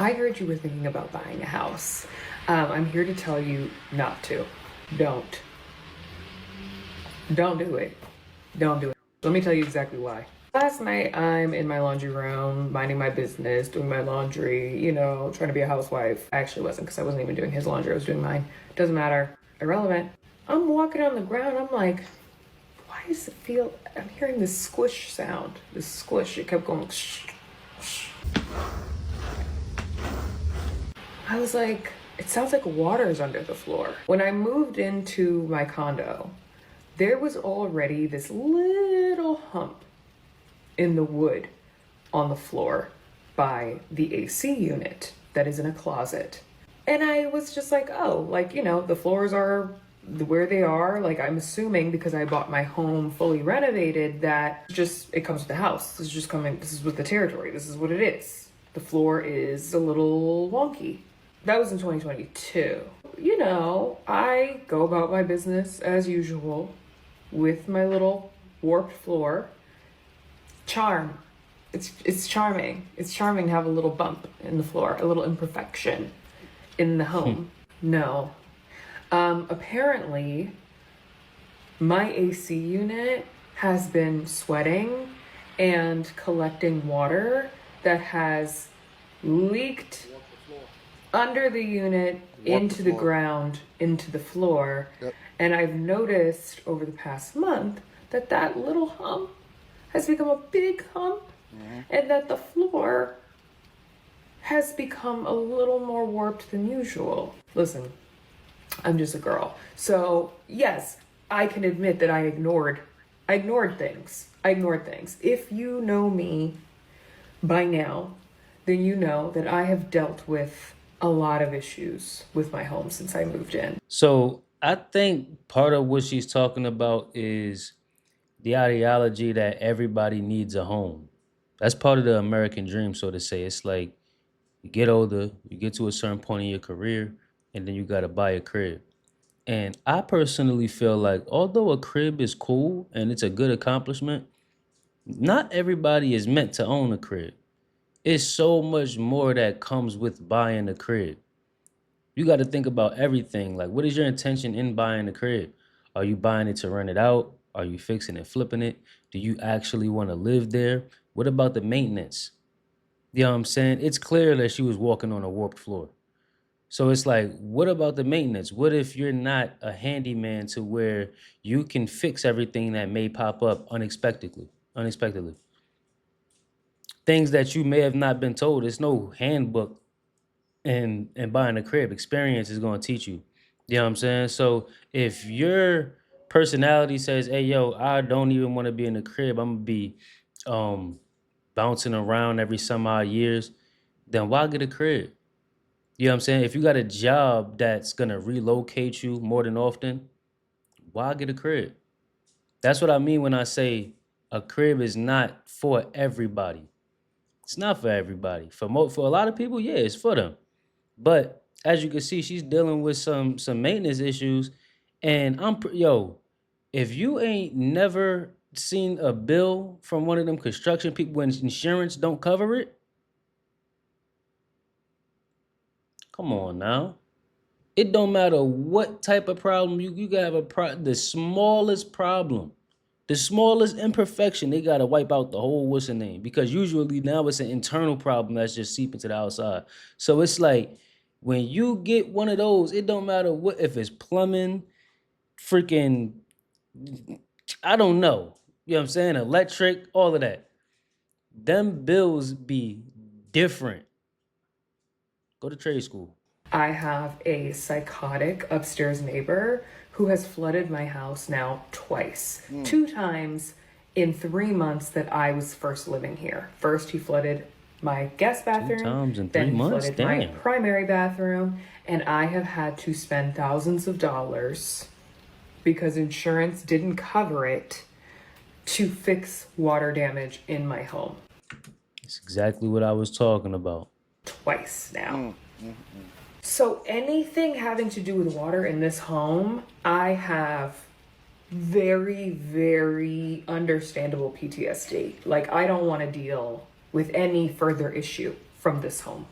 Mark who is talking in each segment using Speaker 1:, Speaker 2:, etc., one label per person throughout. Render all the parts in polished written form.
Speaker 1: I heard you were thinking about buying a house. I'm here to tell you not to. Don't. Don't do it. Don't do it. Let me tell you exactly why. Last night, I'm in my laundry room, minding my business, doing my laundry, trying to be a housewife. I actually wasn't because I wasn't even doing his laundry, I was doing mine. Doesn't matter. Irrelevant. I'm walking on the ground. I'm like, why does it feel? I'm hearing this squish sound. This squish. It kept going. I was like, it sounds like water's under the floor. When I moved into my condo, there was already this little hump in the wood on the floor by the AC unit that is in a closet. And I was just like, oh, the floors are where they are. Like, I'm assuming because I bought my home fully renovated that it comes with the house. This is with the territory. This is what it is. The floor is a little wonky. That was in 2022. I go about my business as usual with my little warped floor. Charm. It's charming. It's charming to have a little bump in the floor, a little imperfection in the home. No. Apparently, my AC unit has been sweating and collecting water that has leaked under the unit into the ground, into the floor.
Speaker 2: Yep.
Speaker 1: And I've noticed over the past month that little hump has become a big hump, and that the floor has become a little more warped than usual. Listen, I'm just a girl. So yes, I can admit that I ignored things. I ignored things. If you know me by now, then you know that I have dealt with a lot of issues with my home since I moved in.
Speaker 3: So I think part of what she's talking about is the ideology that everybody needs a home. That's part of the American dream, so to say. It's like you get older, you get to a certain point in your career, and then you got to buy a crib. And I personally feel like although a crib is cool and it's a good accomplishment, not everybody is meant to own a crib. It's so much more that comes with buying a crib. You got to think about everything. Like, what is your intention in buying a crib? Are you buying it to rent it out? Are you fixing and flipping it? Do you actually want to live there? What about the maintenance? You know what I'm saying? It's clear that she was walking on a warped floor. So it's like, what about the maintenance? What if you're not a handyman to where you can fix everything that may pop up unexpectedly? Things that you may have not been told. There's no handbook and buying a crib. Experience is going to teach you. You know what I'm saying? So if your personality says, hey, yo, I don't even want to be in a crib, I'm going to be um, bouncing around every some odd years, then why get a crib? You know what I'm saying? If you got a job that's going to relocate you more than often, why get a crib? That's what I mean when I say a crib is not for everybody. It's not for everybody. For a lot of people, yeah, it's for them. But as you can see, she's dealing with some maintenance issues, and yo, if you ain't never seen a bill from one of them construction people when insurance don't cover it, come on now. It don't matter what type of problem you gotta have the smallest problem, the smallest imperfection, they gotta wipe out the whole what's the name because usually now it's an internal problem that's just seeping to the outside. So it's like when you get one of those, it don't matter what if it's plumbing, freaking, I don't know. You know what I'm saying? Electric, all of that. Them bills be different. Go to trade school.
Speaker 1: I have a psychotic upstairs neighbor who has flooded my house now twice. Two times in 3 months that I was first living here. First, he flooded my guest bathroom.
Speaker 3: Times in
Speaker 1: then
Speaker 3: 3
Speaker 1: he
Speaker 3: months?
Speaker 1: flooded my
Speaker 3: Damn.
Speaker 1: primary bathroom. And I have had to spend thousands of dollars because insurance didn't cover it to fix water damage in my home.
Speaker 3: It's exactly what I was talking about.
Speaker 1: Twice now. So anything having to do with water in this home, I have very, very understandable PTSD. Like, I don't want to deal with any further issue from this home.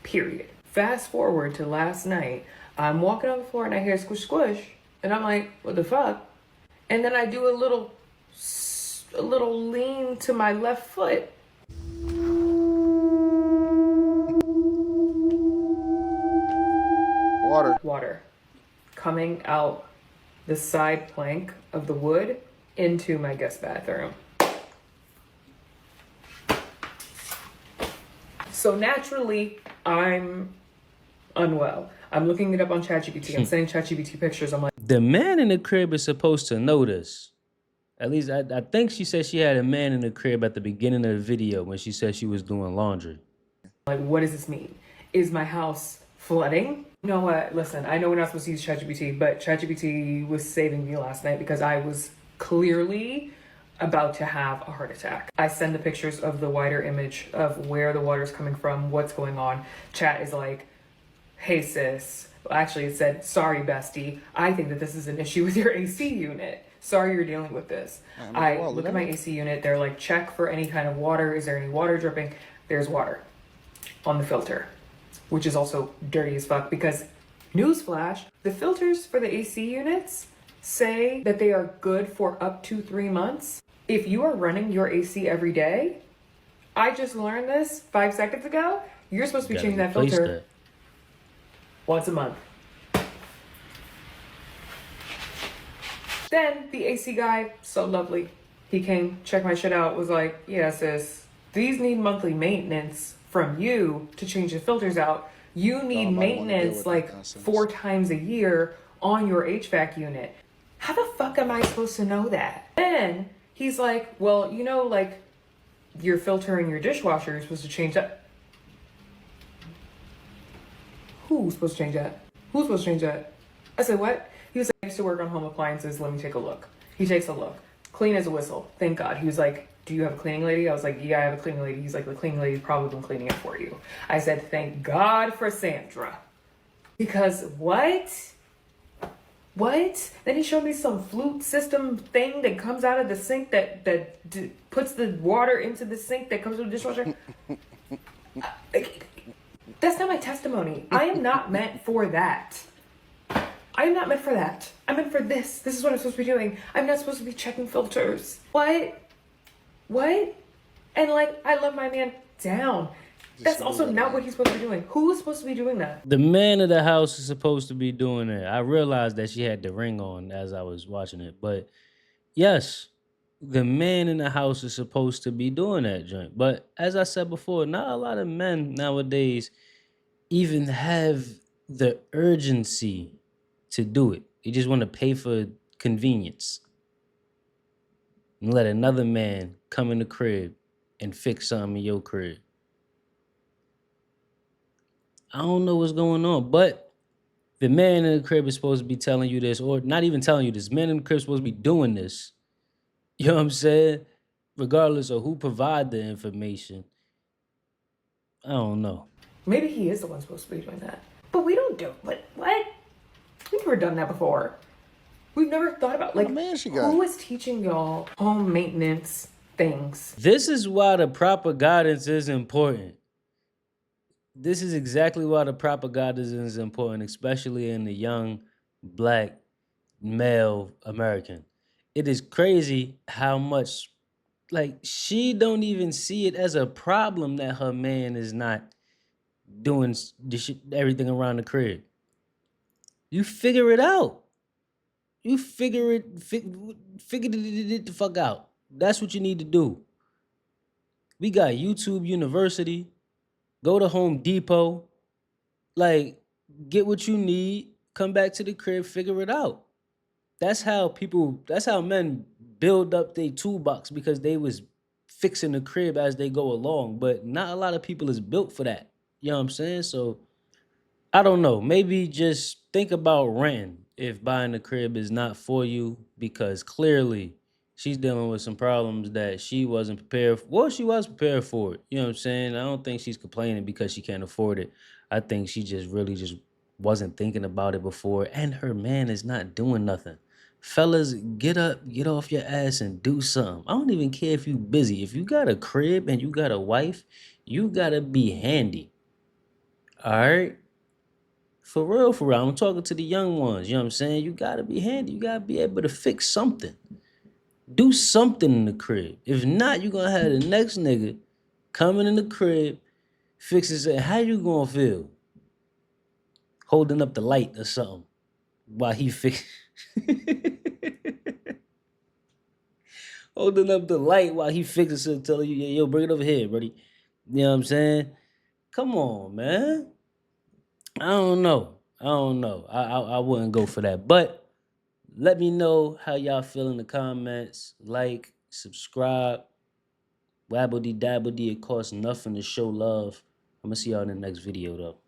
Speaker 1: period. Fast forward to last night, I'm walking on the floor and I hear squish squish, and I'm like, what the fuck? And then I do a little lean to my left foot. Water coming out the side plank of the wood into my guest bathroom. So naturally, I'm unwell. I'm looking it up on ChatGPT. I'm sending ChatGPT pictures. I'm like,
Speaker 3: The man in the crib is supposed to know this. At least I think she said she had a man in the crib at the beginning of the video when she said she was doing laundry.
Speaker 1: what does this mean? Is my house flooding? You know what? Listen, I know we're not supposed to use ChatGPT, but ChatGPT was saving me last night because I was clearly about to have a heart attack. I send the pictures of the wider image of where the water's coming from, what's going on. Chat is like, hey sis. Well, actually it said, sorry bestie, I think that this is an issue with your AC unit. Sorry you're dealing with this. I look at my AC unit, they're like, check for any kind of water. Is there any water dripping? There's water on the filter, which is also dirty as fuck because, newsflash, the filters for the AC units say that they are good for up to 3 months. If you are running your AC every day, I just learned this 5 seconds ago, you're supposed to be changing that filter once a month. Then the AC guy, so lovely, he came, checked my shit out, was like, yeah sis, these need monthly maintenance from you to change the filters out. You need maintenance like 4 times a year on your HVAC unit. How the fuck am I supposed to know that? Then he's like, well, you know, like your filter in your dishwasher is supposed to change that. Who's supposed to change that? Who's supposed to change that? I said, what? He was like, I used to work on home appliances. Let me take a look. He takes a look. Clean as a whistle. Thank God. He was like, do you have a cleaning lady? I was like, yeah, I have a cleaning lady. He's like, the cleaning lady's probably been cleaning it for you. I said, thank God for Sandra. Because what? Then he showed me some flute system thing that comes out of the sink that puts the water into the sink that comes with the dishwasher. That's not my testimony. I am not meant for that. I am not meant for that. I'm meant for this. This is what I'm supposed to be doing. I'm not supposed to be checking filters. What? And like, I love my man down. That's also not what he's supposed to be doing. Who is supposed to be doing that?
Speaker 3: The man of the house is supposed to be doing it. I realized that she had the ring on as I was watching it. But yes, the man in the house is supposed to be doing that joint. But as I said before, not a lot of men nowadays even have the urgency to do it. They just want to pay for convenience and let another man come in the crib and fix something in your crib. I don't know what's going on, but the man in the crib is supposed to be telling you this, or not even telling you this. Man in the crib is supposed to be doing this. You know what I'm saying? Regardless of who provide the information. I don't know.
Speaker 1: Maybe he is the one supposed to be doing that. But we don't do it. What? We've never done that before. We've never thought about, like, who is teaching y'all home maintenance things?
Speaker 3: This is why the proper guidance is important. This is exactly why the proper guidance is important, especially in the young black male American. It is crazy how much, like, she don't even see it as a problem that her man is not doing everything around the crib. You figure it out. You figure it the fuck out. That's what you need to do. We got YouTube University. Go to Home Depot. Like, get what you need. Come back to the crib. Figure it out. That's how men build up their toolbox, because they was fixing the crib as they go along. But not a lot of people is built for that. You know what I'm saying? So, I don't know. Maybe just think about renting if buying a crib is not for you, because clearly she's dealing with some problems that she wasn't prepared for. Well, she was prepared for it. You know what I'm saying? I don't think she's complaining because she can't afford it. I think she just really just wasn't thinking about it before, and her man is not doing nothing. Fellas, get up, get off your ass and do something. I don't even care if you busy. If you got a crib and you got a wife, you gotta be handy. All right. For real, for real. I'm talking to the young ones. You know what I'm saying? You gotta be handy. You gotta be able to fix something. Do something in the crib. If not, you're gonna have the next nigga coming in the crib, fixing it. How you gonna feel? Holding up the light or something while he fix holding up the light while he fixes it, telling you, yo, bring it over here, buddy. You know what I'm saying? Come on, man. I don't know. I don't know. I wouldn't go for that. But let me know how y'all feel in the comments. Like, subscribe. Wabbledy dabbledy. It costs nothing to show love. I'm gonna see y'all in the next video though.